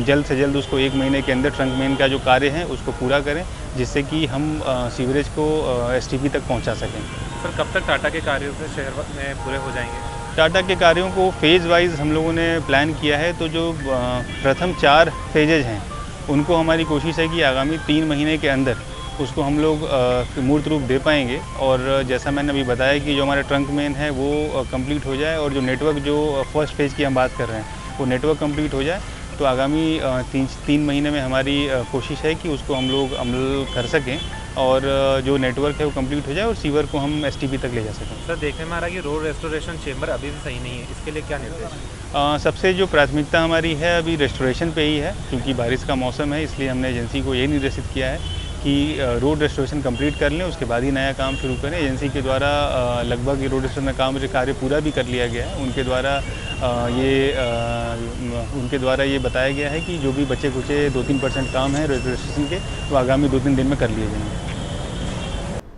जल्द से जल्द उसको 1 महीने के अंदर ट्रंक मेन का जो कार्य है उसको पूरा करें, जिससे कि हम सीवरेज को एसटीपी तक पहुंचा सकें। सर, कब तक टाटा के कार्यों से शहर में पूरे हो जाएंगे? टाटा के कार्यों को फेज़ वाइज हम लोगों ने प्लान किया है, तो जो प्रथम 4 फेजेज हैं उनको हमारी कोशिश है कि आगामी 3 महीने के अंदर उसको हम लोग मूर्त रूप दे पाएंगे। और जैसा मैंने अभी बताया कि जो हमारा ट्रंक मेन है वो कंप्लीट हो जाए और जो नेटवर्क जो फर्स्ट फेज़ की हम बात कर रहे हैं वो नेटवर्क कंप्लीट हो जाए, तो आगामी 3 महीने में हमारी कोशिश है कि उसको हम लोग अमल कर सकें और जो नेटवर्क है वो कंप्लीट हो जाए और सीवर को हम एसटीपी तक ले जा सकें। सर, देखने में आ रहा है कि रोड रेस्टोरेशन चेंबर अभी भी सही नहीं है, इसके लिए क्या निर्देश? सबसे जो प्राथमिकता हमारी है अभी रेस्टोरेशन पे ही है, क्योंकि बारिश का मौसम है, इसलिए हमने एजेंसी को ये निर्देशित किया है कि रोड रेस्टोरेशन कंप्लीट कर लें, उसके बाद ही नया काम शुरू करें। एजेंसी के द्वारा लगभग रोड रेस्टोरेशन का कार्य पूरा भी कर लिया गया है। उनके द्वारा ये बताया गया है कि जो भी बचे कुचे 2-3% काम है रोड रेस्टोरेशन के, वो आगामी 2-3 दिन में कर लिए जाएंगे।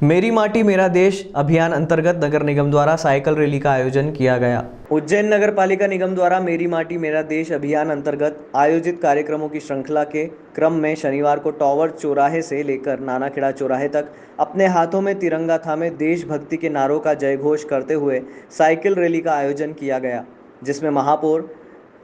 मेरी माटी मेरा देश अभियान अंतर्गत नगर निगम द्वारा साइकिल रैली का आयोजन किया गया। उज्जैन नगर पालिका निगम द्वारा मेरी माटी मेरा देश अभियान अंतर्गत आयोजित कार्यक्रमों की श्रृंखला के क्रम में शनिवार को टॉवर चौराहे से लेकर नानाखेड़ा चौराहे तक अपने हाथों में तिरंगा थामे देशभक्ति के नारों का जयघोष करते हुए साइकिल रैली का आयोजन किया गया, जिसमें महापौर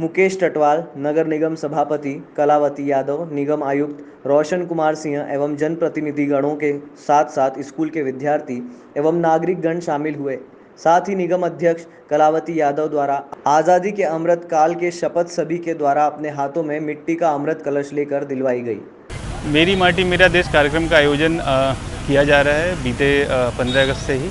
मुकेश टटवाल, नगर निगम सभापति कलावती यादव, निगम आयुक्त रोशन कुमार सिंह एवं जनप्रतिनिधिगणों के साथ साथ स्कूल के विद्यार्थी एवं नागरिकगण शामिल हुए। साथ ही निगम अध्यक्ष कलावती यादव द्वारा आज़ादी के अमृत काल के शपथ सभी के द्वारा अपने हाथों में मिट्टी का अमृत कलश लेकर दिलवाई गई। मेरी माटी मेरा देश कार्यक्रम का आयोजन किया जा रहा है बीते 15 अगस्त से ही।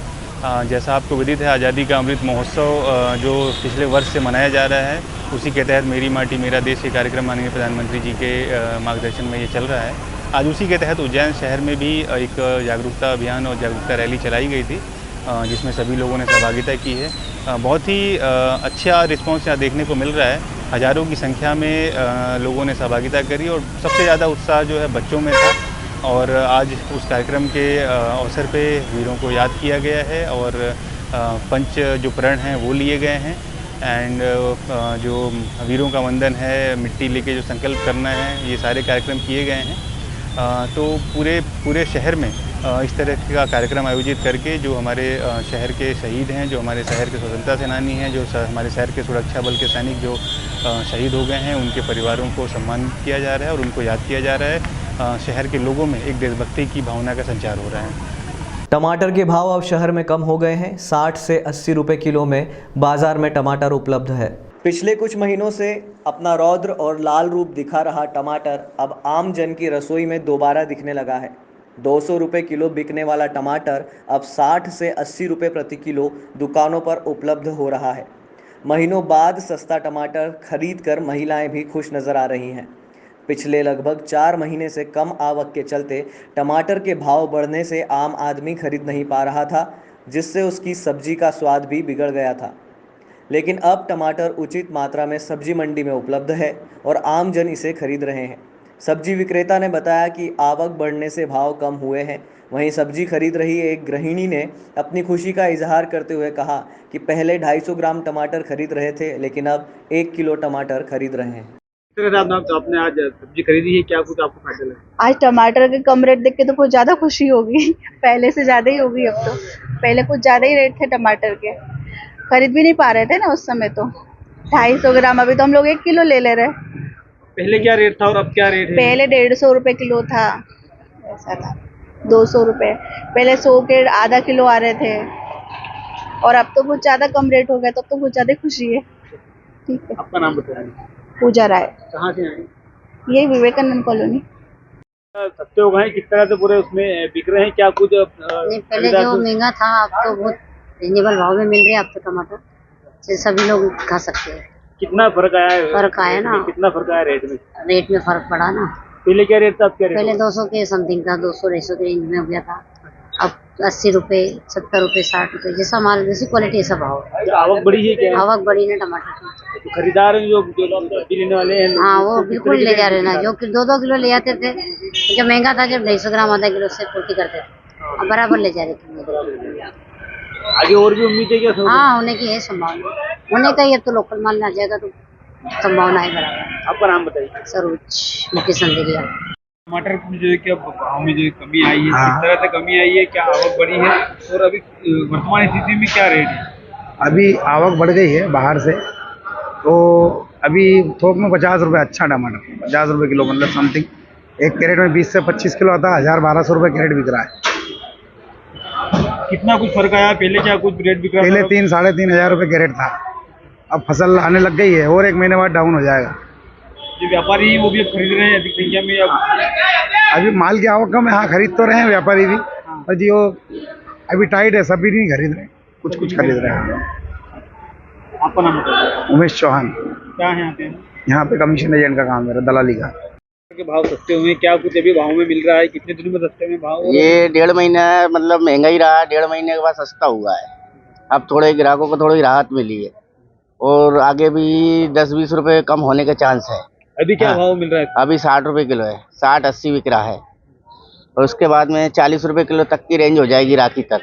जैसा आपको विदित है, आज़ादी का अमृत महोत्सव जो पिछले वर्ष से मनाया जा रहा है, उसी के तहत मेरी माटी मेरा देश ये कार्यक्रम माननीय प्रधानमंत्री जी के मार्गदर्शन में ये चल रहा है। आज उसी के तहत उज्जैन शहर में भी एक जागरूकता अभियान और जागरूकता रैली चलाई गई थी, जिसमें सभी लोगों ने सहभागिता की है। बहुत ही अच्छा रिस्पॉन्स यहाँ देखने को मिल रहा है। हज़ारों की संख्या में लोगों ने सहभागिता करी और सबसे ज़्यादा उत्साह जो है बच्चों में था। और आज उस कार्यक्रम के अवसर पे वीरों को याद किया गया है और पंच जो प्रण हैं वो लिए गए हैं। एंड जो वीरों का वंदन है, मिट्टी लेके जो संकल्प करना है, ये सारे कार्यक्रम किए गए हैं। तो पूरे शहर में इस तरह का कार्यक्रम आयोजित करके जो हमारे शहर के शहीद हैं, जो हमारे शहर के स्वतंत्रता सेनानी हैं, जो हमारे शहर के सुरक्षा बल के सैनिक जो शहीद हो गए हैं, उनके परिवारों को सम्मानित किया जा रहा है और उनको याद किया जा रहा है। शहर के लोगों में एक देशभक्ति की भावना का संचार हो रहा है। टमाटर के भाव अब शहर में कम हो गए हैं। 60 से 80 रुपए किलो में बाजार में टमाटर उपलब्ध है। पिछले कुछ महीनों से अपना रौद्र और लाल रूप दिखा रहा टमाटर अब आम जन की रसोई में दोबारा दिखने लगा है। 200 रुपये किलो बिकने वाला टमाटर अब 60 से 80 रुपये प्रति किलो दुकानों पर उपलब्ध हो रहा है। महीनों बाद सस्ता टमाटर खरीद कर महिलाएं भी खुश नज़र आ रही हैं। पिछले लगभग 4 महीने से कम आवक के चलते टमाटर के भाव बढ़ने से आम आदमी खरीद नहीं पा रहा था, जिससे उसकी सब्जी का स्वाद भी बिगड़ गया था। लेकिन अब टमाटर उचित मात्रा में सब्जी मंडी में उपलब्ध है और आम जन इसे खरीद रहे हैं। सब्जी विक्रेता ने बताया कि आवक बढ़ने से भाव कम हुए हैं। वहीं सब्जी खरीद रही एक गृहिणी ने अपनी खुशी का इजहार करते हुए कहा कि पहले 250 ग्राम टमाटर खरीद रहे थे, लेकिन अब 1 किलो टमाटर खरीद रहे हैं। आपने आज सब्जी खरीदी है, क्या कुछ आपको फायदा लगा? आज टमाटर के कम रेट देख के तो कुछ ज़्यादा खुशी होगी। पहले से ज़्यादा ही होगी अब तो। पहले कुछ ज़्यादा ही रेट थे टमाटर के, खरीद भी नहीं पा रहे थे ना उस समय तो। 250 ग्राम, अभी तो हम लोग 1 किलो ले ले रहे। पहले क्या रेट था और अब क्या रेट है? पहले 150 रुपये किलो था, ऐसा था। 200 रुपये पहले 100 के आधा किलो आ रहे थे और अब तो कुछ ज़्यादा कम रेट हो गया, तो अब तो कुछ ज़्यादा खुशी है। ठीक है। आपका नाम बताइए। पूजा राय। कहाँ से आए? ये विवेकानंद कॉलोनी। सस्ते हो गए, किस तरह से पूरे उसमें बिक रहे हैं, क्या कुछ? पहले जो महंगा था अब तो बहुत रिजनेबल भाव में मिल रहे हैं। अब तो टमाटर से सभी लोग खा सकते हैं। कितना फर्क आया है? फर्क आया ना, कितना फर्क आया रेट में? रेट में फर्क पड़ा ना। पहले क्या रेट था, अब क्या रेट? पहले 200 के समथिंग था, 200-250 के रेंज में हो गया था। अब 80 रुपये, 70 रुपये, 60 रुपये, जैसा माल जैसी क्वालिटी ऐसा भाव। आवक बढ़ी है क्या? आवक बढ़ी है टमाटर की। तो खरीदार जो सब्जी लेने वाले हैं, हाँ वो बिल्कुल ले जा रहे ना। जो 2-2 किलो ले जाते थे, जब महंगा था, जब 250 ग्राम आधा किलो से पूर्ति करते थे, अब बराबर ले जा रहे थे। आगे और भी उम्मीद है क्या? हाँ, होने की है संभावना, होने का ही। अब तो लोकल माल आ जाएगा तो संभावना है बराबर। आपका नाम बताइए। सरोज मुख्य संदेरिया। टमाटर में जो है क्या भाव में जो कमी आई है, किस तरह से कमी आई है, क्या आवक बढ़ी है और अभी वर्तमान स्थिति में क्या रेट है? अभी आवक बढ़ गई है बाहर से, तो अभी थोक में 50 रुपये अच्छा टमाटर, 50 रुपये किलो, मतलब समथिंग। एक कैरेट में 20 से 25 किलो आता है, 1000-1200 रुपये कैरेट बिक रहा है। कितना कुछ फर्क आया? पहले क्या कुछ रेट बिक रहा था? पहले 3-3.5 हज़ार रुपये कैरेट था, अब फसल आने लग गई है और 1 महीने बाद डाउन हो जाएगा। जो व्यापारी है वो भी अब खरीद रहे हैं अधिक संख्या में। अब अभी माल की आवक कम है, हाँ खरीद तो रहे हैं व्यापारी भी, और जो अभी टाइट है, सभी नहीं खरीद रहे, कुछ कुछ खरीद रहे हैं। आपका नाम बताइए। उमेश चौहान। क्या है यहाँ पे? यहाँ पे कमीशन एजेंट का काम है, मेरा दलाली का। के भाव सस्ते हुए, क्या कुछ अभी भाव में मिल रहा है? कितने दिन में सस्ते में भाव? ये 1.5 महीना मतलब महंगा ही रहा, 1.5 महीने के बाद सस्ता हुआ है। अब थोड़े ग्राहकों को थोड़ी राहत मिली है और आगे भी 10-20 रुपए कम होने के चांस है। अभी क्या भाव मिल रहा है? अभी 60 रुपए किलो है, 60-80 बिक रहा है और उसके बाद में 40 रुपए किलो तक की रेंज हो जाएगी राखी तक।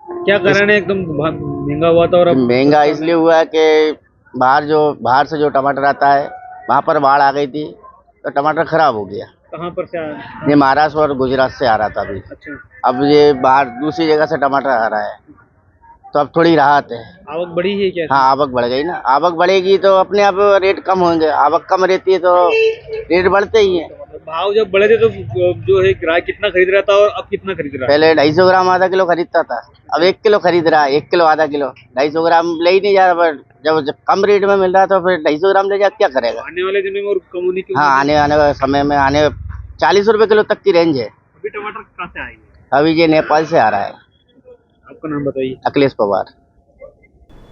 क्या कारण है एकदम महंगा हुआ था? और अब महंगा इसलिए हुआ है कि बाहर से जो टमाटर आता है, वहाँ पर बाढ़ आ गई थी तो टमाटर खराब हो गया। कहाँ पर से आया? ये महाराष्ट्र और गुजरात से आ रहा था अभी। अच्छा। अब ये बाहर दूसरी जगह से टमाटर आ रहा है तो अब थोड़ी राहत है। आवक बढ़ी है क्या? हाँ, आवक बढ़ गई ना। आवक बढ़ेगी तो अपने आप रेट कम होंगे। आवक कम रहती है तो रेट बढ़ते ही है। भाव जब बढ़े थे तो जो है ग्राहक कितना खरीद रहा था और अब कितना खरीद रहा है? पहले 250 ग्राम आधा किलो खरीदता था, अब 1 किलो खरीद रहा है। 1 किलो आधा किलो, 250 ग्राम ले ही नहीं जा रहा। जब कम रेट में मिल रहा तो फिर 250 ग्राम ले जा क्या करेगा? आने वाले दिनों में और कम होने की? हाँ, आने वाले समय में 40 रुपए किलो तक की रेंज है। अभी टमाटर कहाँ से आएंगे? अभी ये नेपाल से आ रहा है। आपका नाम बताइए। अखिलेश पवार।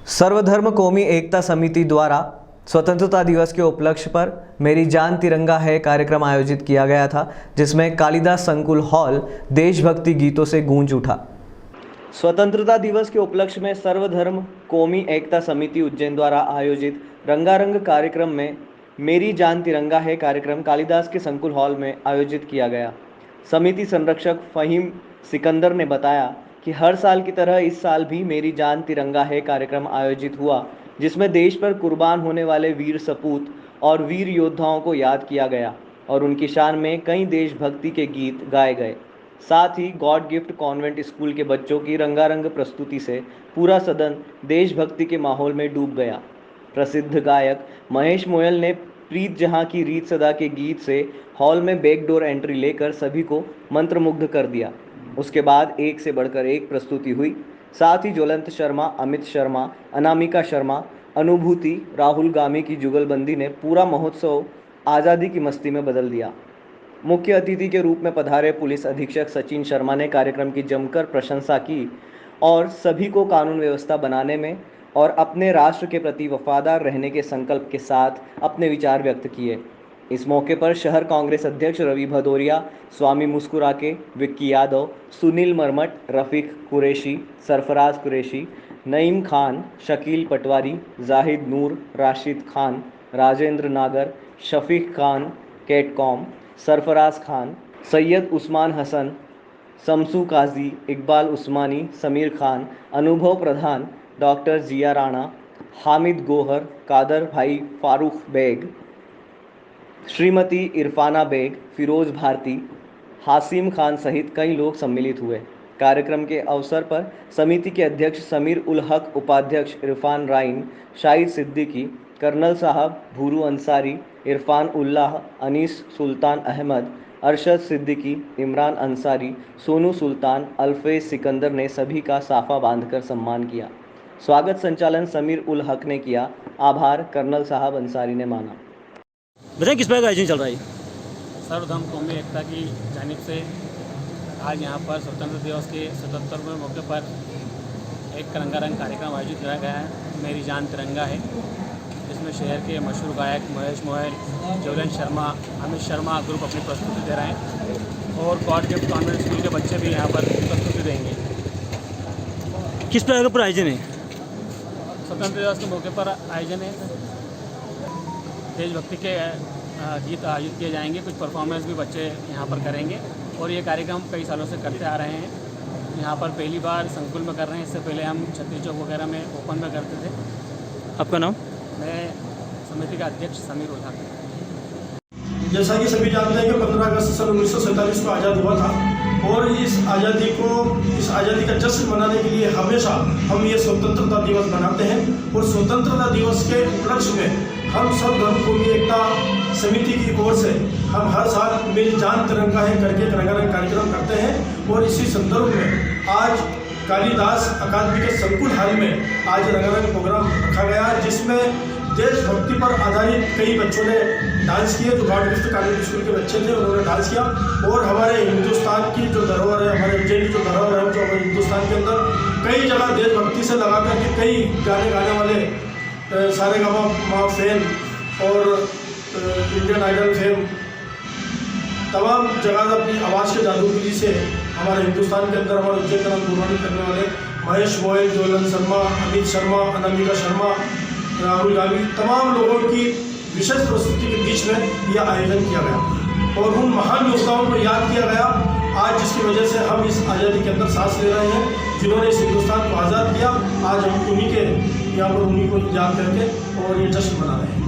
सर्वधर्म कौमी एकता समिति द्वारा स्वतंत्रता दिवस के उपलक्ष्य पर मेरी जान तिरंगा है कार्यक्रम आयोजित किया गया था, जिसमें कालिदास संकुल हॉल देशभक्ति गीतों से गूंज उठा। स्वतंत्रता दिवस के उपलक्ष्य में सर्वधर्म कौमी एकता समिति उज्जैन द्वारा आयोजित रंगारंग कार्यक्रम में मेरी जान तिरंगा है कार्यक्रम कालिदास के संकुल हॉल में आयोजित किया गया। समिति संरक्षक फहीम सिकंदर ने बताया कि हर साल की तरह इस साल भी मेरी जान तिरंगा है कार्यक्रम आयोजित हुआ, जिसमें देश पर कुर्बान होने वाले वीर सपूत और वीर योद्धाओं को याद किया गया और उनकी शान में कई देशभक्ति के गीत गाए गए। साथ ही गॉड गिफ्ट कॉन्वेंट स्कूल के बच्चों की रंगारंग प्रस्तुति से पूरा सदन देशभक्ति के माहौल में डूब गया। प्रसिद्ध गायक महेश मोयल ने प्रीत जहां की रीत सदा के गीत से हॉल में बैकडोर एंट्री लेकर सभी को मंत्रमुग्ध कर दिया। उसके बाद एक से बढ़कर एक प्रस्तुति हुई। साथ ही ज्वलंत शर्मा, अमित शर्मा, अनामिका शर्मा, अनुभूति, राहुल गामी की जुगलबंदी ने पूरा महोत्सव आज़ादी की मस्ती में बदल दिया। मुख्य अतिथि के रूप में पधारे पुलिस अधीक्षक सचिन शर्मा ने कार्यक्रम की जमकर प्रशंसा की और सभी को कानून व्यवस्था बनाने में और अपने राष्ट्र के प्रति वफादार रहने के संकल्प के साथ अपने विचार व्यक्त किए। इस मौके पर शहर कांग्रेस अध्यक्ष रवि भदौरिया, स्वामी मुस्कुराके, विक्की यादव, सुनील मरमट, रफ़ीक कुरैशी, सरफराज कुरैशी, नईम खान, शकील पटवारी, जाहिद नूर, राशिद खान, राजेंद्र नागर, शफीक खान, कैटकॉम, सरफराज खान, सैयद उस्मान हसन, शमसू काजी, इकबाल उस्मानी, समीर खान, अनुभव प्रधान, डॉक्टर जिया राणा, हामिद गोहर, कादर भाई फारूक बेग, श्रीमती इरफाना बेग, फिरोज भारती, हासिम खान सहित कई लोग सम्मिलित हुए। कार्यक्रम के अवसर पर समिति के अध्यक्ष समीर उल हक, उपाध्यक्ष इरफान राइन, शाहिद सिद्दीकी, कर्नल साहब, भूरू अंसारी, इरफान उल्लाह, अनीस सुल्तान अहमद, अरशद सिद्दीकी, इमरान अंसारी, सोनू सुल्तान, अल्फेज सिकंदर ने सभी का साफा बांधकर सम्मान किया। स्वागत संचालन समीर उल हक ने किया। आभार कर्नल साहब अंसारी ने माना। बताएं किस प्रकार का आयोजन चल रहा है? सर्वधर्म कौमी एकता की जानिब से आज यहाँ पर स्वतंत्रता दिवस के 77वें मौके पर एक रंगारंग कार्यक्रम आयोजित किया गया है। मेरी जान तिरंगा है, जिसमें शहर के मशहूर गायक महेश मोयल, ज्वलंत शर्मा, अमित शर्मा ग्रुप अपनी प्रस्तुति दे रहे हैं और गॉड गिफ्ट कॉन्वेंट स्कूल के बच्चे भी यहाँ पर प्रस्तुति देंगे। किस प्रकार का आयोजन है? स्वतंत्रता दिवस के मौके पर आयोजन है। देशभक्ति के गीत आयोजित किए जाएंगे, कुछ परफॉर्मेंस भी बच्चे यहाँ पर करेंगे और ये कार्यक्रम कई सालों से करते आ रहे हैं। यहाँ पर पहली बार संकुल में कर रहे हैं, इससे पहले हम छत्तीस चौक वगैरह में ओपन में करते थे। आपका नाम? मैं समिति का अध्यक्ष समीर उल हक। जैसा कि सभी जानते हैं कि 15 अगस्त सन 1947 को आज़ाद हुआ था और इस आज़ादी का जश्न मनाने के लिए हमेशा हम ये स्वतंत्रता दिवस मनाते हैं और स्वतंत्रता दिवस के उपलक्ष्य में हम सब धर्म कौमी एकता समिति की ओर से हम हर साल मेरी जान तिरंगा है करके एक रंगारंग कार्यक्रम करते हैं और इसी संदर्भ में आज कालिदास अकादमी के संकुल हॉल में आज रंगारंग प्रोग्राम रखा गया, जिसमें देशभक्ति पर आधारित कई बच्चों ने डांस किए। जो गॉड गिफ्ट कॉन्वेंट स्कूल के बच्चे थे उन्होंने डांस किया और हमारे हिंदुस्तान की जो धरोहर है, हमारे उज्जैन की जो धरोहर है, जो हमारे हिंदुस्तान के अंदर कई जगह देशभक्ति से लगा करके कई गाने गाने वाले सारेगामा फेम और इंडियन आइडल फेम तमाम जगह अपनी आवाज़ के जादूगरी से हमारे हिंदुस्तान के अंदर हमारे उज्जैन का नाम गुणगान करने वाले महेश मोयल, ज्वलंत शर्मा, अमित शर्मा, अनामिका शर्मा, राहुल गामी, तमाम लोगों की विशेष प्रस्तुति के बीच में यह आयोजन किया गया और उन महान योद्धाओं को याद किया गया आज, जिसकी वजह से हम इस आज़ादी के अंदर सांस ले रहे हैं, जिन्होंने इस हिंदुस्तान को आज़ाद किया। आज हम उन्हीं को याद करके और ये जश्न मना रहे हैं।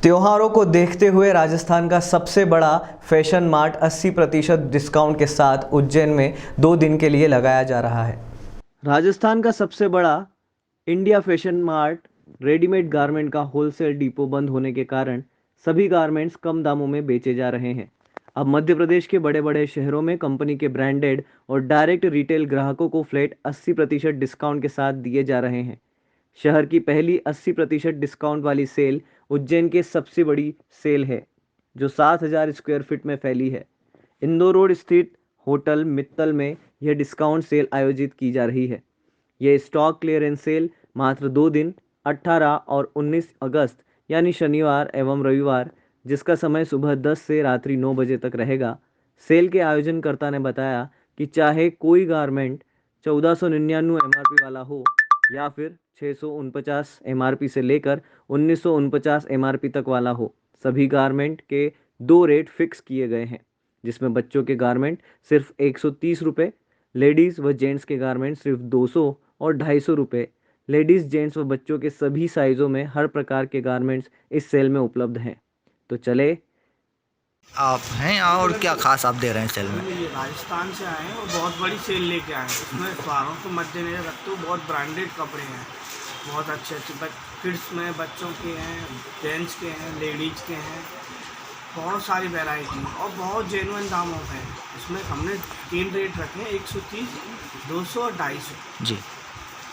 त्योहारों को देखते हुए राजस्थान का सबसे बड़ा फैशन मार्ट 80% डिस्काउंट के साथ उज्जैन में 2 दिन के लिए लगाया जा रहा है। राजस्थान का सबसे बड़ा India fashion mart readymade garment का होलसेल डिपो बंद होने के कारण सभी गारमेंट्स कम दामों में बेचे जा रहे हैं। अब मध्य प्रदेश के बड़े बड़े शहरों में कंपनी के ब्रांडेड और डायरेक्ट रिटेल ग्राहकों को फ्लैट 80% डिस्काउंट के साथ दिए जा रहे हैं। शहर की पहली 80% डिस्काउंट वाली सेल उज्जैन के सबसे बड़ी सेल है, जो 7000 स्क्वायर फीट में फैली है। इंदौर रोड स्थित होटल मित्तल में यह डिस्काउंट सेल आयोजित की जा रही है। यह स्टॉक क्लियरेंस सेल मात्र 2 दिन 18 और 19 अगस्त यानी शनिवार एवं रविवार, जिसका समय सुबह 10 से रात्रि 9 बजे तक रहेगा। सेल के आयोजनकर्ता ने बताया कि चाहे कोई गारमेंट 1499 MRP वाला हो या फिर 649 MRP से लेकर 1949 MRP तक वाला हो, सभी गारमेंट के 2 रेट फिक्स किए गए हैं, जिसमें बच्चों के गारमेंट सिर्फ 130 रुपये, लेडीज़ व जेंट्स के गारमेंट सिर्फ 200 और 250 रुपये। लेडीज़, जेंट्स व बच्चों के सभी साइज़ों में हर प्रकार के गारमेंट्स इस सेल में उपलब्ध हैं। तो चले आप हैं और क्या खास आप दे रहे हैं सेल में? ये राजस्थान से आए हैं और बहुत बड़ी सेल लेके आए हैं। इसमें त्योहारों को मद्देनजर रखते हुए बहुत ब्रांडेड कपड़े हैं, बहुत अच्छे अच्छे किड्स में बच्चों के हैं, जेंट्स के हैं, लेडीज़ के हैं, बहुत सारी वैरायटी और बहुत जेन्युइन दामों पे हैं। इसमें हमने 3 रेट रखे हैं, 130, 200 और 250। जी,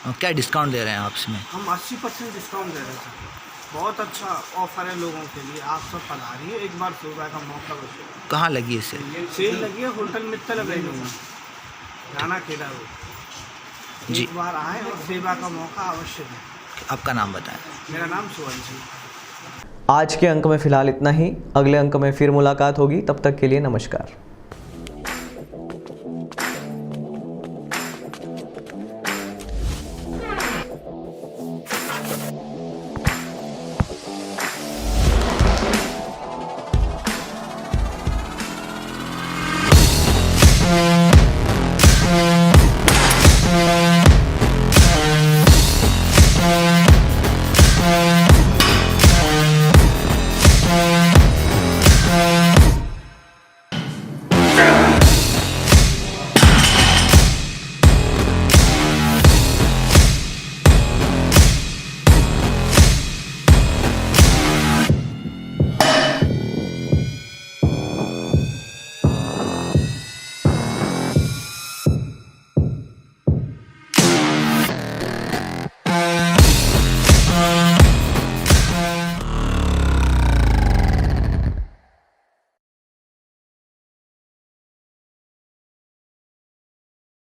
और क्या डिस्काउंट दे रहे हैं आप इसमें? हम 80% डिस्काउंट दे रहे हैं सर। बहुत अच्छा ऑफर है लोगों के लिए, आप सब पधारिए, एक बार सेवा का मौका बचे। कहाँ लगी है सेल लगी है होटल मित्तल एवेन्यू में, राना खेड़ा रोड। एक बार आए और सेवा का मौका अवश्य दें। आपका नाम बताएं। मेरा नाम सुवंशी। आज के अंक में फ़िलहाल इतना ही। अगले अंक में फिर मुलाकात होगी, तब तक के लिए नमस्कार।